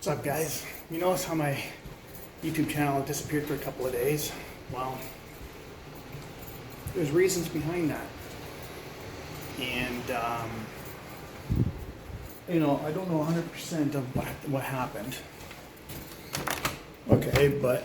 What's up, guys? You notice how my YouTube channel disappeared for a couple of days? Well, there's reasons behind that. And, I don't know 100% of what happened. Okay, but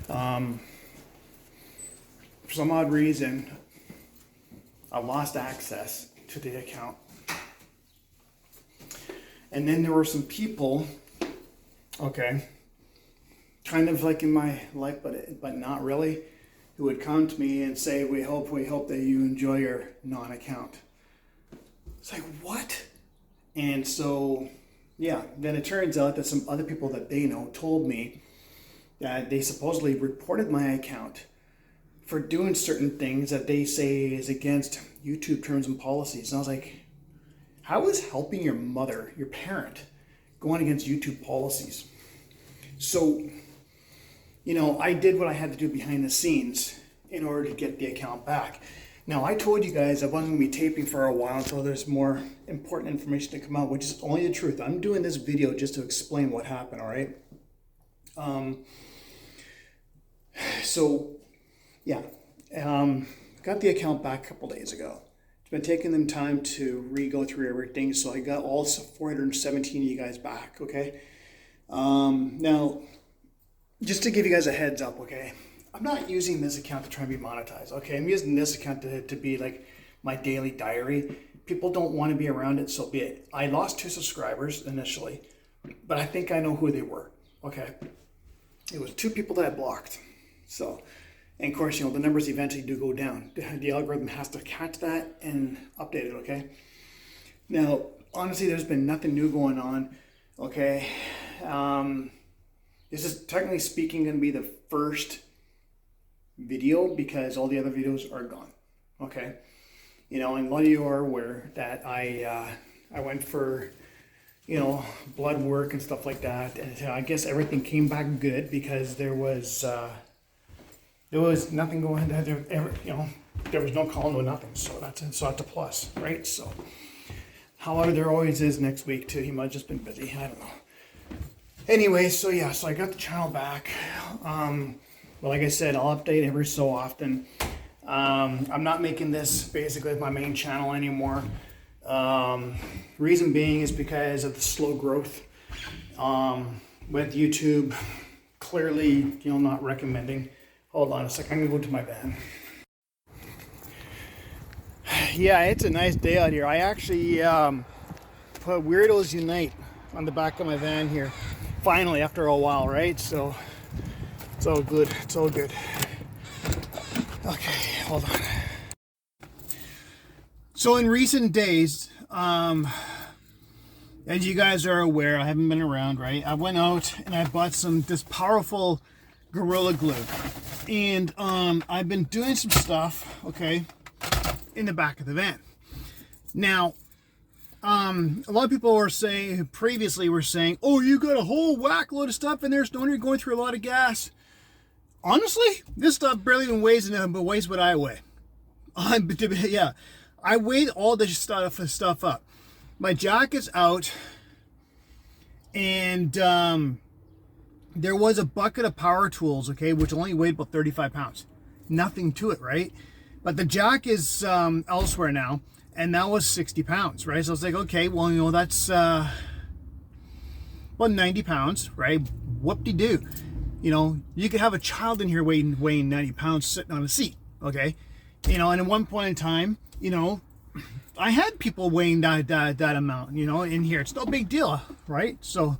for some odd reason, I lost access to the account. And then there were some people, okay, kind of like in my life, but not really, who would come to me and say, we hope that you enjoy your non-account. It's like, what? And so, yeah, then it turns out that some other people that they know told me that they supposedly reported my account for doing certain things that they say is against YouTube terms and policies. And I was like, how is helping your mother, your parent, going against YouTube policies? So, I did what I had to do behind the scenes in order to get the account back. Now, I told you guys I wasn't going to be taping for a while until there's more important information to come out, which is only the truth. I'm doing this video just to explain what happened, all right? Got the account back a couple days ago. Been taking them time to go through everything, so I got all 417 of you guys back, okay? Now, just to give you guys a heads up, okay? I'm not using this account to try and be monetized, okay? I'm using this account to be like my daily diary. People don't want to be around it, so be it. I lost 2 subscribers initially, but I think I know who they were, okay? It was 2 people that I blocked, so... And of course, the numbers eventually do go down. The algorithm has to catch that and update it, okay? Now, honestly, there's been nothing new going on, okay? This is technically speaking going to be the first video because all the other videos are gone, okay? And a lot of you are aware that I went for, blood work and stuff like that. And I guess everything came back good because there was nothing going. There was no call, no nothing. So that's a plus, right? So, however, there always is next week too. He might have just been busy. I don't know. Anyway, so I got the channel back. But like I said, I'll update every so often. I'm not making this basically my main channel anymore. Reason being is because of the slow growth with YouTube. Clearly, not recommending. Hold on a second, I'm gonna go to my van. Yeah, it's a nice day out here. I actually put Weirdos Unite on the back of my van here. Finally, after a while, right? So, it's all good, it's all good. Okay, hold on. So in recent days, as you guys are aware, I haven't been around, right? I went out and I bought this powerful Gorilla Glue. And I've been doing some stuff, okay, in the back of the van. Now, a lot of people previously were saying, oh, you got a whole whack load of stuff in there, Stoner, you're going through a lot of gas. Honestly, this stuff barely even weighs what I weigh. Yeah, I weighed all this stuff up. My jack is out, and there was a bucket of power tools, okay, which only weighed about 35 pounds. Nothing to it, right? But the jack is elsewhere now, and that was 60 pounds, right? So I was like, okay, well, that's about 90 pounds, right? Whoop-de-doo. You could have a child in here weighing 90 pounds sitting on a seat, okay? And at one point in time, I had people weighing that amount, in here. It's no big deal, right? So,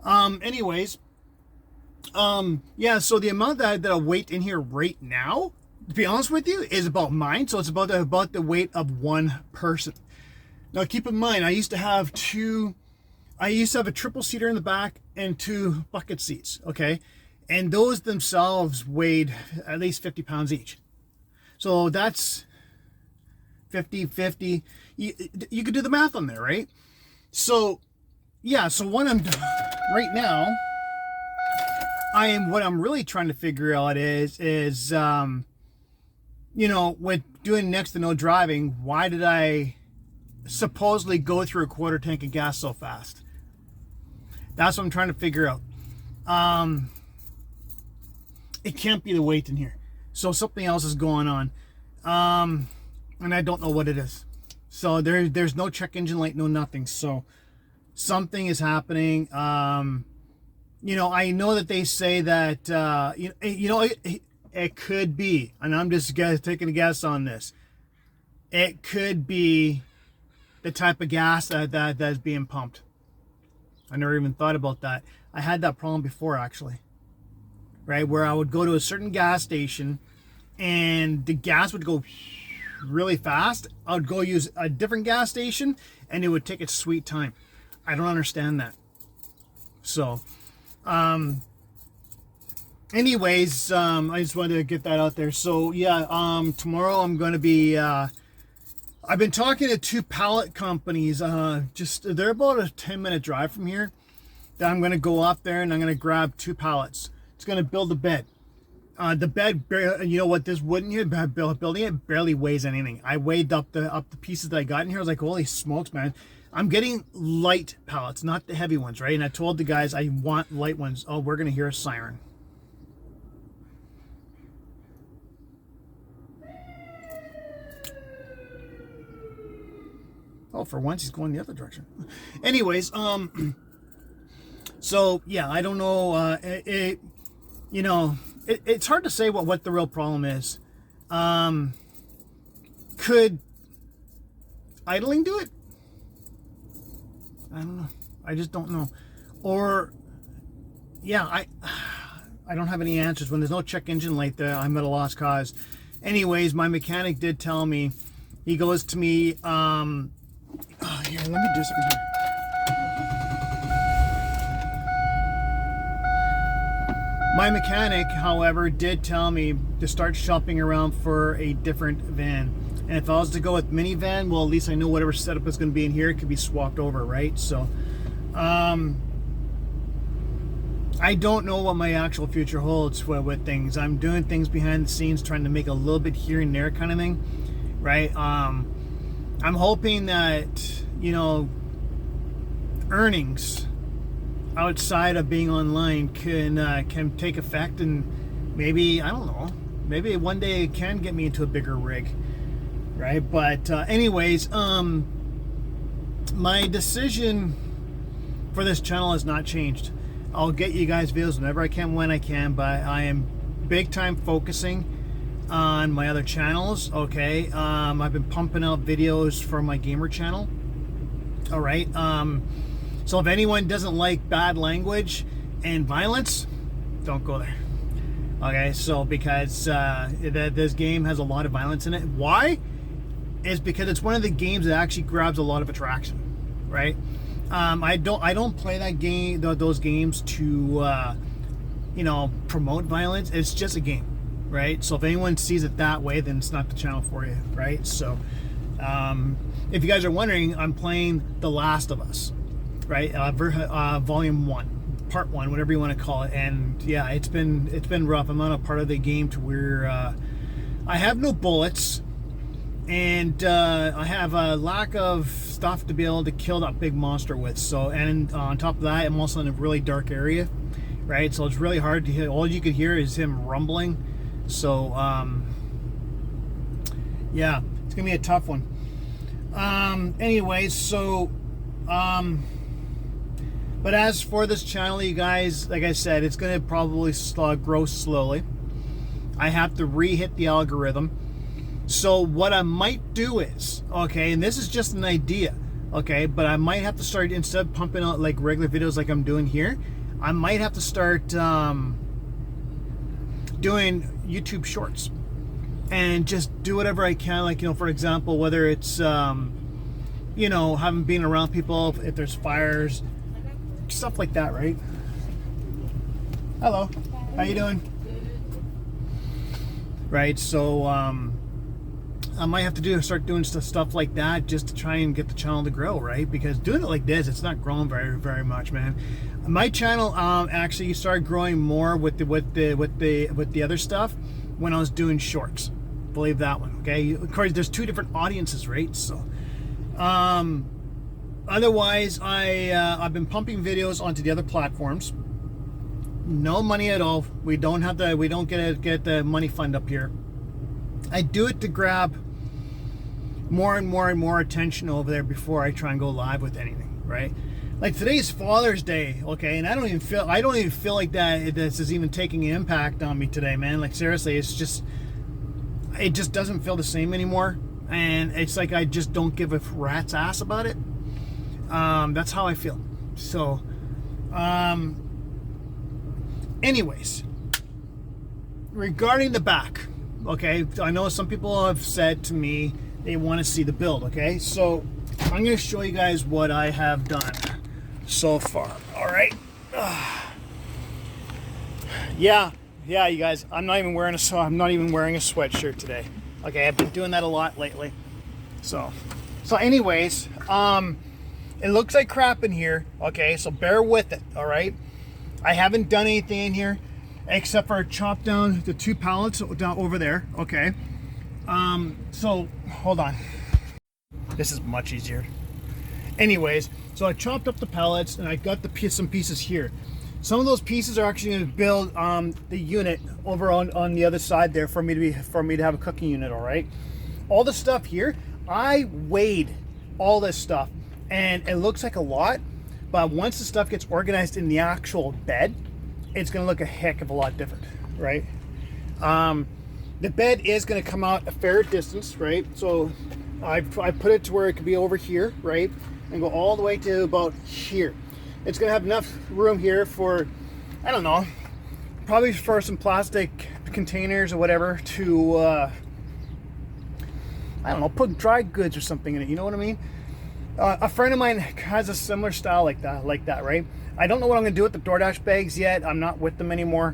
anyways... so the amount that I weight in here right now, to be honest with you, is about mine. So it's about the weight of one person. Now keep in mind, I used to have a triple seater in the back and 2 bucket seats, okay? And those themselves weighed at least 50 pounds each. So that's 50. You could do the math on there, right? So, yeah, so what I'm doing right now... what I'm really trying to figure out is with doing next to no driving, why did I supposedly go through a quarter tank of gas so fast? That's what I'm trying to figure out. It can't be the weight in here. So something else is going on. And I don't know what it is. So there's no check engine light, no nothing. So something is happening. You know, I know that they say that, it could be, and I'm just taking a guess on this. It could be the type of gas that is being pumped. I never even thought about that. I had that problem before, actually. Right, where I would go to a certain gas station and the gas would go really fast. I would go use a different gas station and it would take its sweet time. I don't understand that. So, anyways, I just wanted to get that out there. So yeah, tomorrow I'm going to be, I've been talking to 2 pallet companies, they're about a 10-minute drive from here. That I'm going to go up there and I'm going to grab 2 pallets. It's going to build a bed. The bed, you know what, this wooden here, building it barely weighs anything. I weighed up the pieces that I got in here. I was like, holy smokes, man. I'm getting light pallets, not the heavy ones, right? And I told the guys I want light ones. Oh, we're going to hear a siren. Oh, for once he's going the other direction. Anyways, so yeah, I don't know. It's hard to say what the real problem is. Could idling do it? I don't know. I just don't know. Or yeah, I don't have any answers. When there's no check engine light there, I'm at a lost cause. Anyways, my mechanic did tell me. He goes to me. Here, let me do something here. My mechanic, however, did tell me to start shopping around for a different van. And if I was to go with minivan, well, at least I know whatever setup is going to be in here, it could be swapped over, right? So, I don't know what my actual future holds with things. I'm doing things behind the scenes, trying to make a little bit here and there kind of thing, right? I'm hoping that, earnings outside of being online can take effect, and maybe, I don't know, maybe one day it can get me into a bigger rig, right? But anyways, my decision for this channel has not changed. I'll get you guys videos whenever I can, when I can, but I am big time focusing on my other channels. Okay, I've been pumping out videos for my gamer channel. All right, so if anyone doesn't like bad language and violence, don't go there. Okay, so because this game has a lot of violence in it. Why? Is because it's one of the games that actually grabs a lot of attraction, right? I don't play that game, those games to promote violence. It's just a game, right? So if anyone sees it that way, then it's not the channel for you, right? So if you guys are wondering, I'm playing The Last of Us, right? Volume 1, Part 1, whatever you want to call it. And yeah, it's been rough. I'm not a part of the game to where I have no bullets, and I have a lack of stuff to be able to kill that big monster with. So, and on top of that, I'm also in a really dark area, right? So it's really hard to hear. All you could hear is him rumbling. So yeah, it's gonna be a tough one. Anyways, so but as for this channel, you guys, like I said, it's gonna probably grow slowly. I have to re-hit the algorithm. So what I might do is, okay, and this is just an idea, okay, but I might have to start, instead of pumping out like regular videos like I'm doing here, I might have to start doing YouTube shorts and just do whatever I can, like, for example, whether it's having been around people, if there's fires, stuff like that, right? Hello, how you doing? Right, so I might have to start doing stuff like that just to try and get the channel to grow, right? Because doing it like this, it's not growing very much, man. My channel actually started growing more with the other stuff when I was doing shorts. Believe that one, okay? Of course, there's 2 different audiences, right? So, otherwise, I've been pumping videos onto the other platforms. No money at all. We don't get the money fund up here. I do it to grab more and more attention over there before I try and go live with anything, right? Like today's Father's Day, okay, and I don't even feel like that this is even taking an impact on me today, man. Like seriously, it just doesn't feel the same anymore, and it's like I just don't give a rat's ass about it. That's how I feel. So, anyways, regarding the back, okay, I know some people have said to me they want to see the build, okay? So I'm going to show you guys what I have done so far, all right? Yeah, you guys, I'm not even wearing a sweatshirt today. Okay, I've been doing that a lot lately. So anyways, it looks like crap in here, okay? So bear with it, all right? I haven't done anything in here except for chop down the 2 pallets down over there, okay? So hold on. This is much easier. Anyways, so I chopped up the pallets and I got some pieces here. Some of those pieces are actually going to build the unit over on the other side there for me to have a cooking unit, all right? All the stuff here, I weighed all this stuff and it looks like a lot, but once the stuff gets organized in the actual bed, it's going to look a heck of a lot different, right? The bed is going to come out a fair distance, right? So I put it to where it could be over here, right? And go all the way to about here. It's going to have enough room here for, I don't know, probably for some plastic containers or whatever to, I don't know, put dry goods or something in it. You know what I mean? A friend of mine has a similar style like that, right? I don't know what I'm going to do with the DoorDash bags yet. I'm not with them anymore.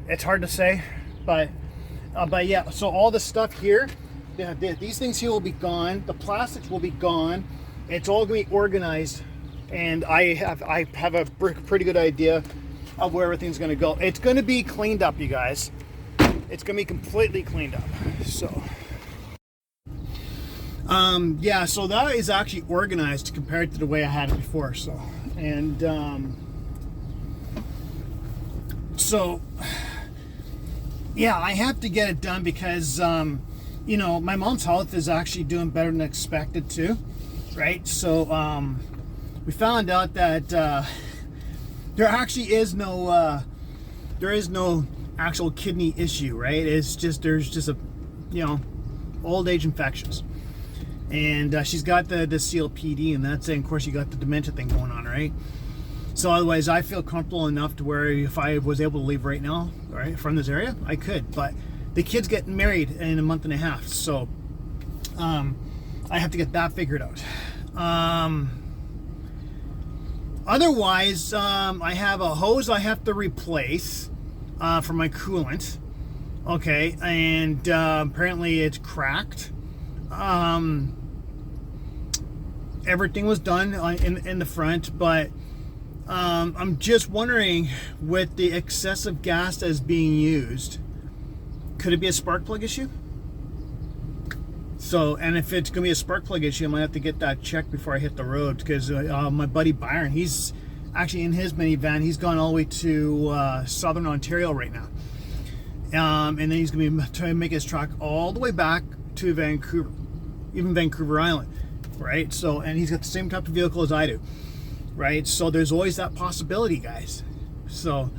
It's hard to say. But yeah, so all the stuff here, these things here will be gone. The plastics will be gone. It's all going to be organized, and I have a pretty good idea of where everything's going to go. It's going to be cleaned up, you guys. It's going to be completely cleaned up. So, yeah, so that is actually organized compared to the way I had it before. So, and so. Yeah, I have to get it done because, you know, my mom's health is actually doing better than expected too, right? So we found out that there actually is no actual kidney issue, right? It's just there's just a, you know, old age infections, and she's got the COPD, and that's it. And of course, you got the dementia thing going on, right? So otherwise, I feel comfortable enough to where if I was able to leave right now, right, from this area, I could. But the kid's getting married in a month and a half, so I have to get that figured out. Otherwise, I have a hose I have to replace for my coolant. Okay, and apparently it's cracked. Everything was done in the front, but I'm just wondering, with the excessive gas that's being used, could it be a spark plug issue? So, and if it's going to be a spark plug issue, I might have to get that checked before I hit the road, because my buddy Byron, he's actually in his minivan. He's gone all the way to southern Ontario right now. And then he's going to be trying to make his truck all the way back to Vancouver, even Vancouver Island, right? So, and he's got the same type of vehicle as I do. Right, so there's always that possibility, guys. So,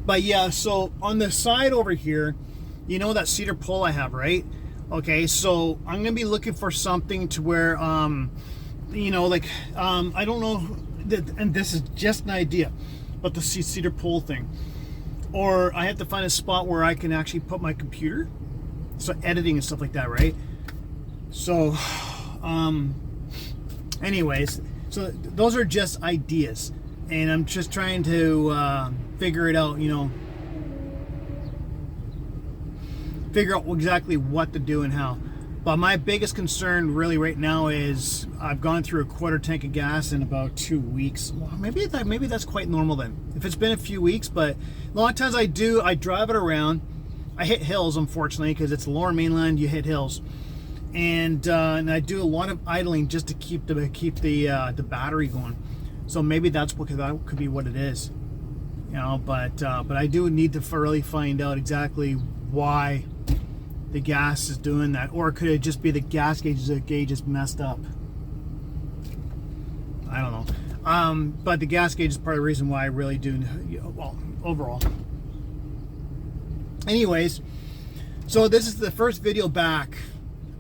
but yeah, so on the side over here, you know that cedar pole I have, right? Okay, so I'm gonna be looking for something to where, you know, like, I don't know, and this is just an idea, but the cedar pole thing, or I have to find a spot where I can actually put my computer, so editing and stuff like that, right? So, anyways, so those are just ideas, and I'm just trying to figure it out, you know, figure out exactly what to do and how. But my biggest concern really right now is I've gone through a quarter tank of gas in about 2 weeks. Well, maybe that's quite normal then, if it's been a few weeks. But a lot of times I drive it around. I hit hills, unfortunately, because it's the lower mainland, you hit hills. and I do a lot of idling just to keep the battery going. So maybe that could be what it is, you know. But I do need to really find out exactly why the gas is doing that, or could it just be the gas gauge is messed up? I don't know. But the gas gauge is part of the reason why I really do, well, overall. Anyways, so this is the first video back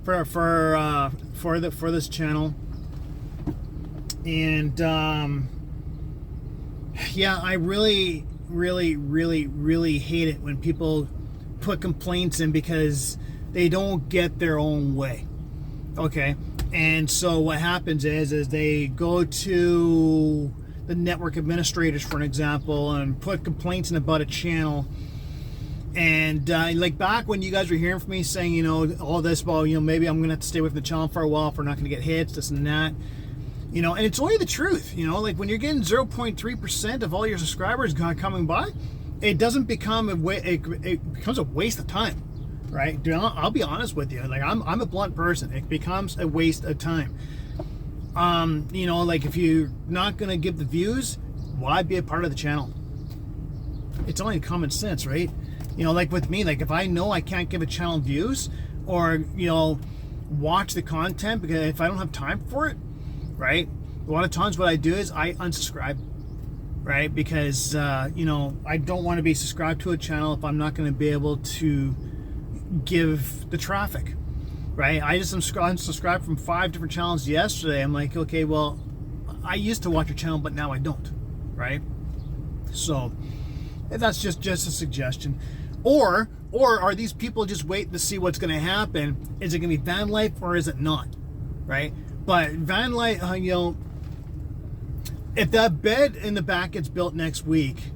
for this channel, and yeah, I really hate it when people put complaints in because they don't get their own way. Okay, and so what happens is they go to the network administrators, for an example, and put complaints in about a channel. And like back when you guys were hearing from me saying, you know, all this, well, you know, maybe I'm gonna have to stay away from the channel for a while if we're not gonna get hits, this and that, you know, and it's only the truth, you know. Like when you're getting 0.3% of all your subscribers coming by, it doesn't become it becomes a waste of time, right? Dude, I'll be honest with you. Like I'm a blunt person. It becomes a waste of time. You know, like if you're not gonna give the views, why be a part of the channel? It's only common sense, right? You know, like with me, like if I know I can't give a channel views or, you know, watch the content because if I don't have time for it, right? A lot of times what I do is I unsubscribe, right? Because, you know, I don't want to be subscribed to a channel if I'm not going to be able to give the traffic, right? I just unsubscribed from 5 different channels yesterday. I'm like, okay, well, I used to watch your channel, but now I don't, right? So that's just a suggestion. Or are these people just waiting to see what's going to happen? Is it going to be van life or is it not? Right? But van life, you know, if that bed in the back gets built next week,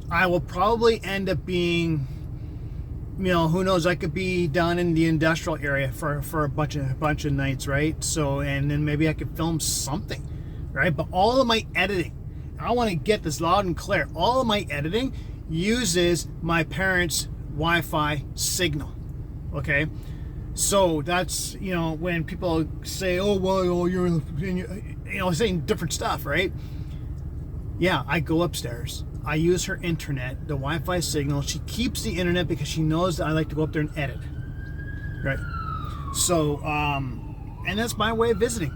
I will probably end up being, you know, who knows? I could be down in the industrial area for a bunch of nights, right? So, and then maybe I could film something, right? But all of my editing, I want to get this loud and clear. All of my editing uses my parents' Wi-Fi signal. Okay, so that's, you know, when people say, oh well, you're you know, saying different stuff, right? Yeah, I go upstairs, I use her internet, the Wi-Fi signal. She keeps the internet because she knows that I like to go up there and edit, right? So and that's my way of visiting.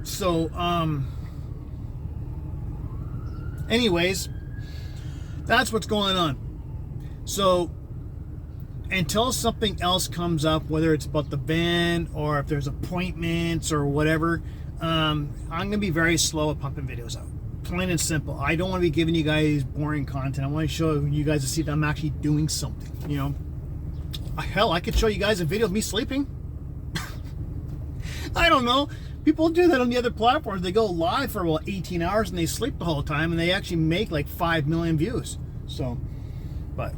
So anyways, that's what's going on. So until something else comes up, whether it's about the van or if there's appointments or whatever, I'm going to be very slow at pumping videos out. Plain and simple. I don't want to be giving you guys boring content. I want to show you guys to see that I'm actually doing something, you know. Hell, I could show you guys a video of me sleeping. I don't know. People do that on the other platforms. They go live for about 18 hours and they sleep the whole time, and they actually make like 5 million views. So, but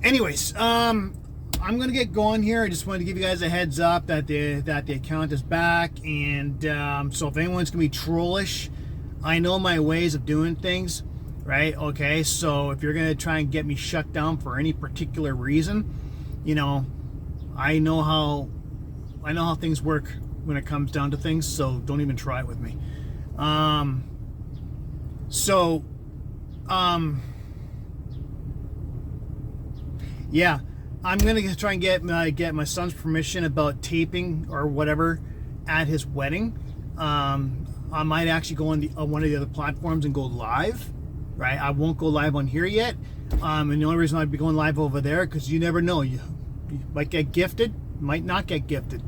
anyways, I'm gonna get going here. I just wanted to give you guys a heads up that the account is back, and so if anyone's gonna be trollish, I know my ways of doing things, right? Okay, so if you're gonna try and get me shut down for any particular reason, you know, I know how things work when it comes down to things, so don't even try it with me. Yeah, I'm gonna try and get my son's permission about taping or whatever at his wedding. I might actually go on one of the other platforms and go live, right? I won't go live on here yet, and the only reason I'd be going live over there because you never know, you might get gifted, might not get gifted,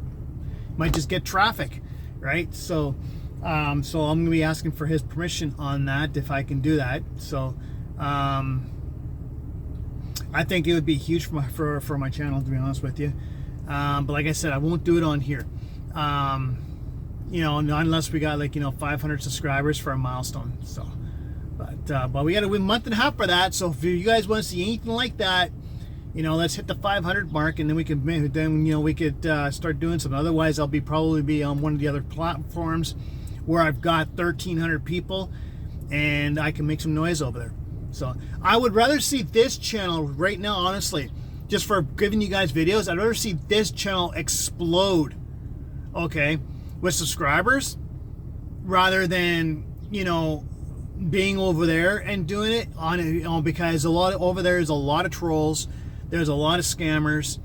might just get traffic, right? So I'm gonna be asking for his permission on that, if I can do that. So I think it would be huge for my channel, to be honest with you. But like I said, I won't do it on here. You know, unless we got like, you know, 500 subscribers for a milestone. So, but we got a month and a half for that. So if you guys want to see anything like that, you know, let's hit the 500 mark, and then we could start doing something. Otherwise, I'll probably be on one of the other platforms where I've got 1,300 people, and I can make some noise over there. So I would rather see this channel right now, honestly, just for giving you guys videos. I'd rather see this channel explode, okay, with subscribers, rather than, you know, being over there and doing it on, you know, because over there is a lot of trolls, there's a lot of scammers,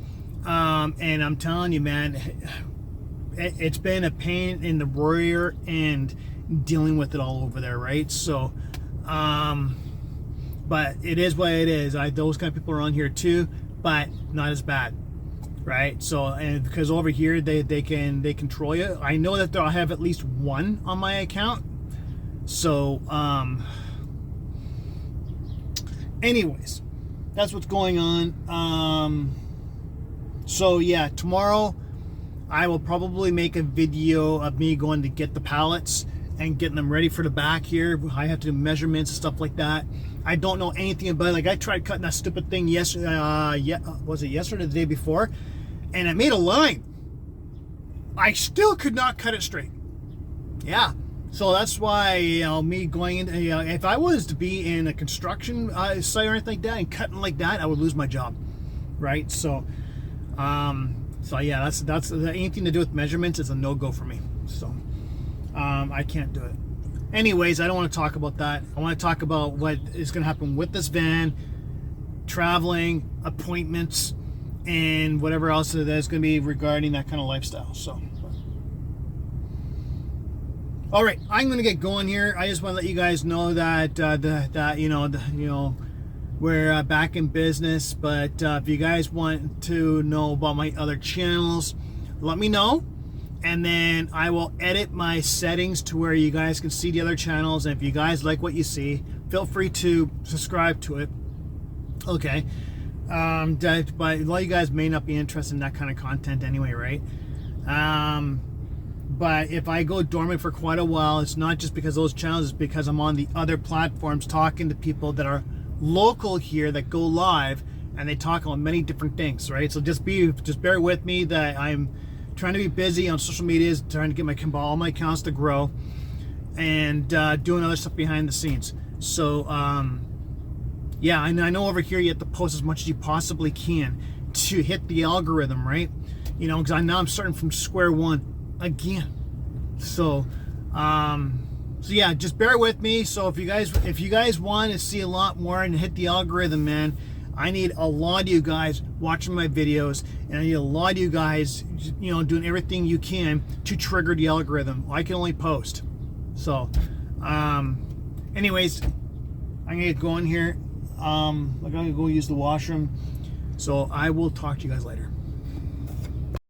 and I'm telling you, man, it's been a pain in the rear end dealing with it all over there, right? So, but it is what it is. Those kind of people are on here too, but not as bad, right? So, and because over here they control you. I know that I have at least one on my account. So, anyways, that's what's going on. So yeah, tomorrow I will probably make a video of me going to get the pallets and getting them ready for the back here. I have to do measurements and stuff like that. I don't know anything about it. Like, I tried cutting that stupid thing yesterday, was it yesterday or the day before? And I made a line. I still could not cut it straight. Yeah. So that's why, you know, me going into, you know, if I was to be in a construction site or anything like that and cutting like that, I would lose my job, right? So, so yeah, that's anything to do with measurements is a no-go for me. So, I can't do it. Anyways, I don't want to talk about that. I want to talk about what is going to happen with this van, traveling, appointments, and whatever else that's going to be regarding that kind of lifestyle. So, all right, I'm going to get going here. I just want to let you guys know that we're back in business. But if you guys want to know about my other channels, let me know. And then I will edit my settings to where you guys can see the other channels. And if you guys like what you see, feel free to subscribe to it. Okay. But a lot of you guys may not be interested in that kind of content anyway, right? But if I go dormant for quite a while, it's not just because of those channels, it's because I'm on the other platforms talking to people that are local here that go live, and they talk on many different things, right? So just bear with me that I'm trying to be busy on social media, trying to get all my accounts to grow, and doing other stuff behind the scenes. So yeah, and I know over here you have to post as much as you possibly can to hit the algorithm, right? You know, because now I'm starting from square one again. So so yeah, just bear with me. So if you guys want to see a lot more and hit the algorithm, man, I need a lot of you guys watching my videos, and I need a lot of you guys, you know, doing everything you can to trigger the algorithm. I can only post. So anyways, I'm gonna get going here. I'm gonna go use the washroom. So I will talk to you guys later.